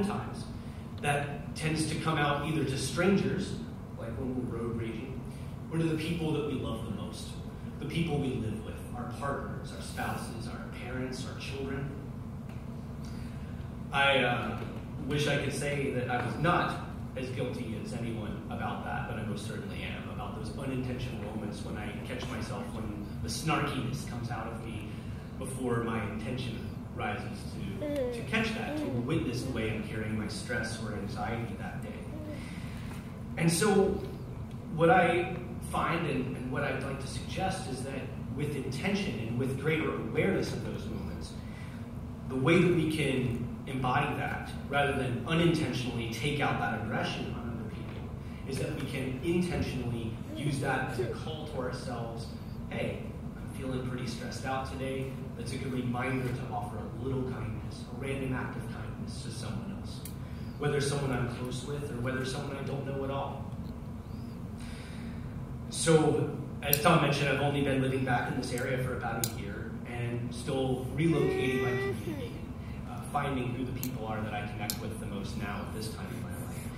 oftentimes that tends to come out either to strangers, like when we're road raging, or to the people that we love the most, the people we live with, our partners, our spouses, our parents, our children. I wish I could say that I was not as guilty as anyone about that, but I most certainly am, about those unintentional moments when I catch myself, when the snarkiness comes out of me before my intention rises to catch that, to witness the way I'm carrying my stress or anxiety that day. And so what I find and what I'd like to suggest is that with intention and with greater awareness of those moments, the way that we can embody that rather than unintentionally take out that aggression on other people is that we can intentionally use that as a call to ourselves. Hey, I'm feeling pretty stressed out today. That's a good reminder to offer a little kindness, a random act of kindness to someone else, whether someone I'm close with or whether someone I don't know at all. So, as Tom mentioned, I've only been living back in this area for about a year and still relocating my community, finding who the people are that I connect with the most now at this time in my life.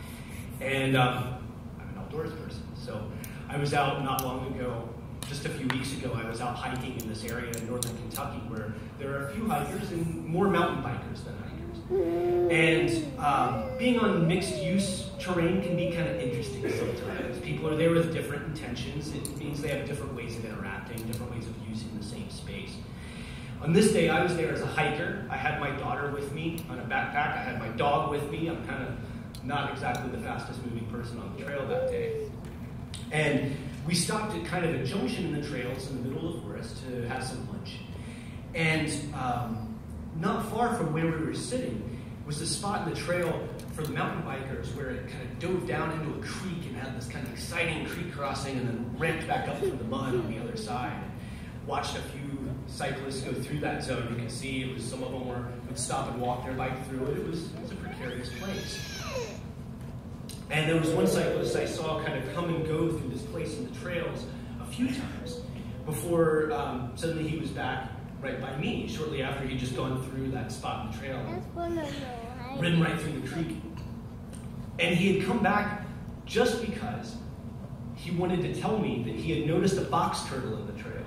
And I'm an outdoors person, so I was out not long ago, just a few weeks ago, I was out hiking in this area in northern Kentucky where there are a few hikers and more mountain bikers than hikers. And being on mixed-use terrain can be kind of interesting sometimes. People are there with different intentions. It means they have different ways of interacting, different ways of using the same space. On this day, I was there as a hiker. I had my daughter with me on a backpack. I had my dog with me. I'm kind of not exactly the fastest moving person on the trail that day. And we stopped at kind of a junction in the trails in the middle of the forest to have some lunch. And not far from where we were sitting was the spot in the trail for the mountain bikers where it kind of dove down into a creek and had this kind of exciting creek crossing and then ramped back up through the mud on the other side. Watched a few cyclists go through that zone. You can see it was some of them would stop and walk their bike through it. It was a precarious place. And there was one cyclist I saw kind of come and go through this place in the trails a few times before suddenly he was back right by me, shortly after he'd just gone through that spot in the trail, ridden right through the creek. And he had come back just because he wanted to tell me that he had noticed a box turtle in the trail,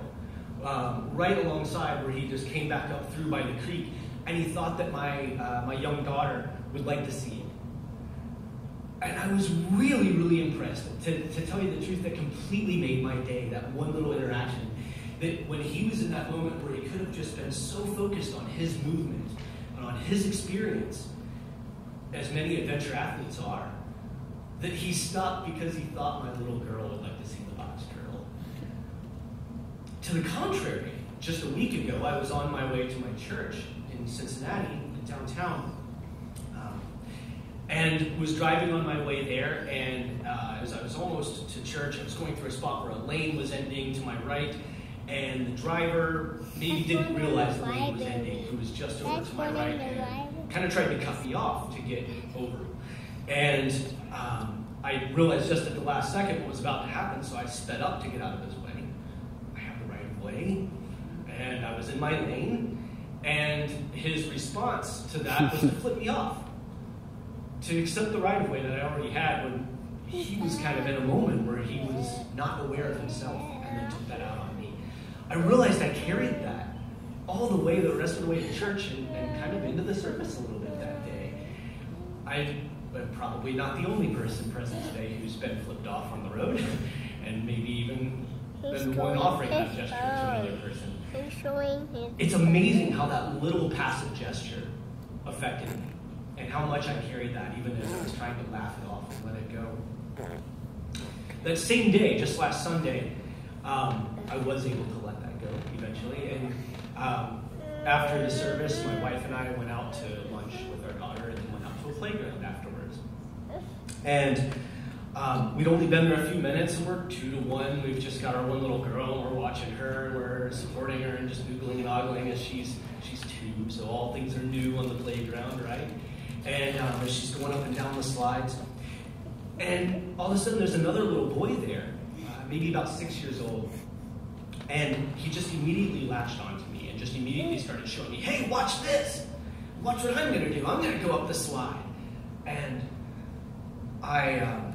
right alongside where he just came back up through by the creek, and he thought that my young daughter would like to see it. And I was really, really impressed. To tell you the truth, that completely made my day, that one little interaction. That when he was in that moment where he could have just been so focused on his movement and on his experience, as many adventure athletes are, that he stopped because he thought my little girl would like to see the box turtle. To the contrary, just a week ago, I was on my way to my church in Cincinnati, in downtown, and was driving on my way there, and as I was almost to church, I was going through a spot where a lane was ending to my right, and the driver maybe didn't realize the lane was ending, who was just over to my right, and kind of tried to cut me off to get over. And I realized just at the last second what was about to happen, so I sped up to get out of his way. I have the right of way, and I was in my lane, and his response to that was to flip me off, to accept the right of way that I already had when he was kind of in a moment where he was not aware of himself, and then took that out on me. I realized I carried that all the way, the rest of the way to church, and kind of into the service a little bit that day. I'm probably not the only person present today who's been flipped off on the road, and maybe even been the one offering that gesture to another person. It's amazing how that little passive gesture affected me, and how much I carried that even as I was trying to laugh it off and let it go. That same day, just last Sunday, I was able to let that go eventually, and after the service, my wife and I went out to lunch with our daughter and then went out to a playground afterwards. And we'd only been there a few minutes, and we're 2 to 1. We've just got our one little girl, and we're watching her, and we're supporting her and just noodling and ogling as she's 2, so all things are new on the playground, right? And she's going up and down the slides. And all of a sudden, there's another little boy there, maybe about 6 years old. And he just immediately latched onto me and just immediately started showing me, hey, watch this. Watch what I'm going to do. I'm going to go up the slide. And I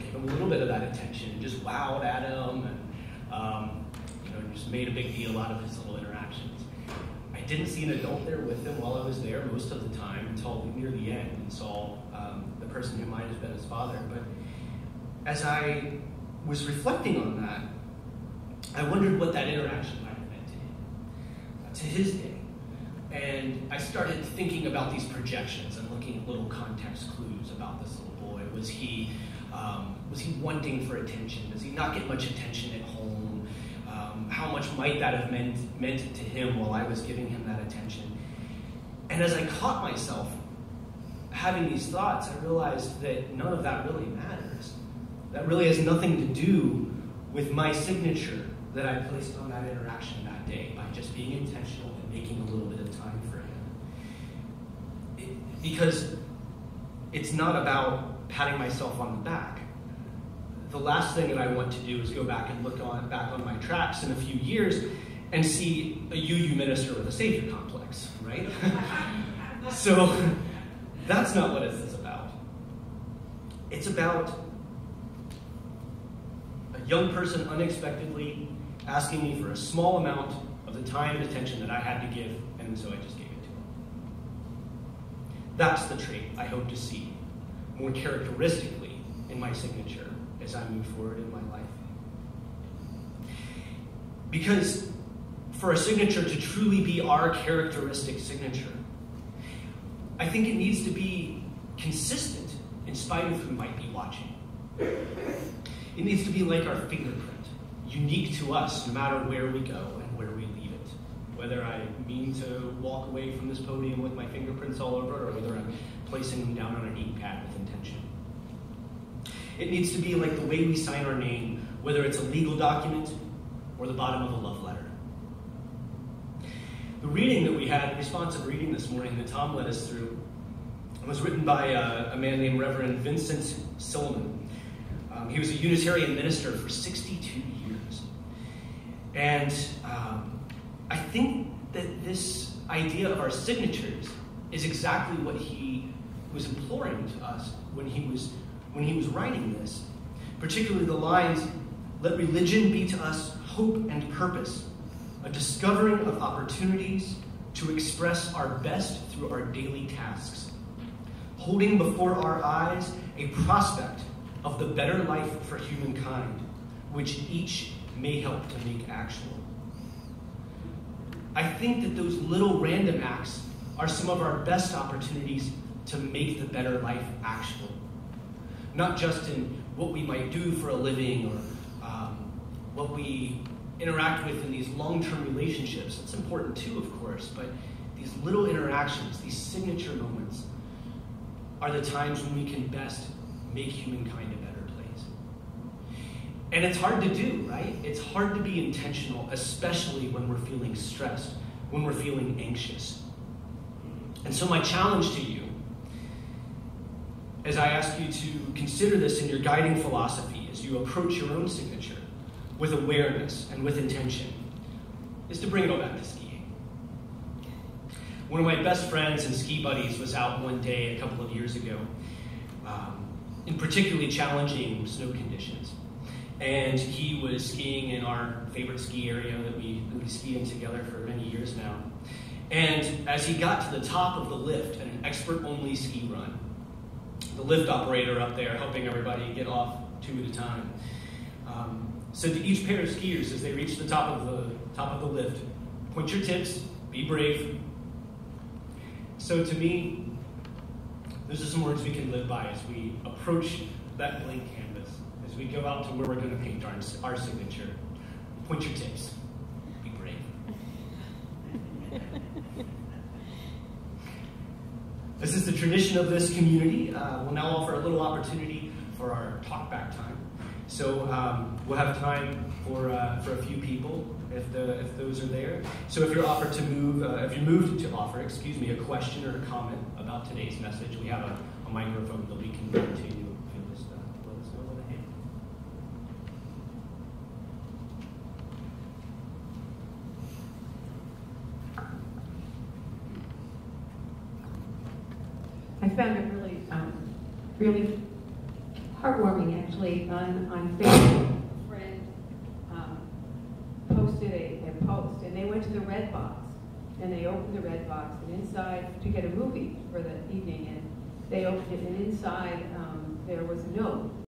gave him a little bit of that attention and just wowed at him and just made a big deal out of his little interactions. I didn't see an adult there with him while I was there most of the time until near the end and saw the person who might have been his father. But as I was reflecting on that, I wondered what that interaction might have meant to his day. And I started thinking about these projections and looking at little context clues about this little boy. Was he wanting for attention? Does he not get much attention at home? How much might that have meant to him while I was giving him that attention? And as I caught myself having these thoughts, I realized that none of that really matters. That really has nothing to do with my signature that I placed on that interaction that day by just being intentional and making a little bit of time for him. Because it's not about patting myself on the back. The last thing that I want to do is go back and look back on my tracks in a few years and see a UU minister with a savior complex, right? So that's not what it's about. It's about a young person unexpectedly asking me for a small amount of the time and attention that I had to give, and so I just gave it to him. That's the trait I hope to see more characteristically in my signature as I move forward in my life. Because for a signature to truly be our characteristic signature, I think it needs to be consistent in spite of who might be watching. It needs to be like our fingerprint, unique to us no matter where we go and where we leave it. Whether I mean to walk away from this podium with my fingerprints all over it, or whether I'm placing them down on an ink pad with intention. It needs to be like the way we sign our name, whether it's a legal document or the bottom of a love letter. The reading that we had, responsive reading this morning that Tom led us through, was written by a man named Reverend Vincent Silliman. He was a Unitarian minister for 62 years. And I think that this idea of our signatures is exactly what he was imploring to us when he was writing this. Particularly the lines, "Let religion be to us hope and purpose, a discovering of opportunities to express our best through our daily tasks, holding before our eyes a prospect of the better life for humankind, which each may help to make actual." I think that those little random acts are some of our best opportunities to make the better life actual. Not just in what we might do for a living or what we interact with in these long-term relationships. It's important too, of course, but these little interactions, these signature moments, are the times when we can best make humankind a better place. And it's hard to do, right? It's hard to be intentional, especially when we're feeling stressed, when we're feeling anxious. And so my challenge to you, as I ask you to consider this in your guiding philosophy as you approach your own signature with awareness and with intention, is to bring it all back to skiing. One of my best friends and ski buddies was out one day a couple of years ago in particularly challenging snow conditions. And he was skiing in our favorite ski area that we ski in together for many years now. And as he got to the top of the lift, an expert-only ski run, the lift operator up there helping everybody get off two at a time, said to each pair of skiers as they reached the top of the lift, "Point your tips, be brave." So to me, those are some words we can live by as we approach that blank canvas, as we go out to where we're going to paint our signature. Point your tips, be brave. This is the tradition of this community. We'll now offer a little opportunity for our talk back time. So we'll have time for a few people if those are there. So if you're moved to offer, a question or a comment about today's message, we have a microphone that we can bring to you. Just let us know what ahead. I found it really, really heartwarming, actually. On Facebook, a friend posted a post, and they went to the Red Box, and they opened the Red Box, and inside, to get a movie for the evening, and they opened it, and inside there was a note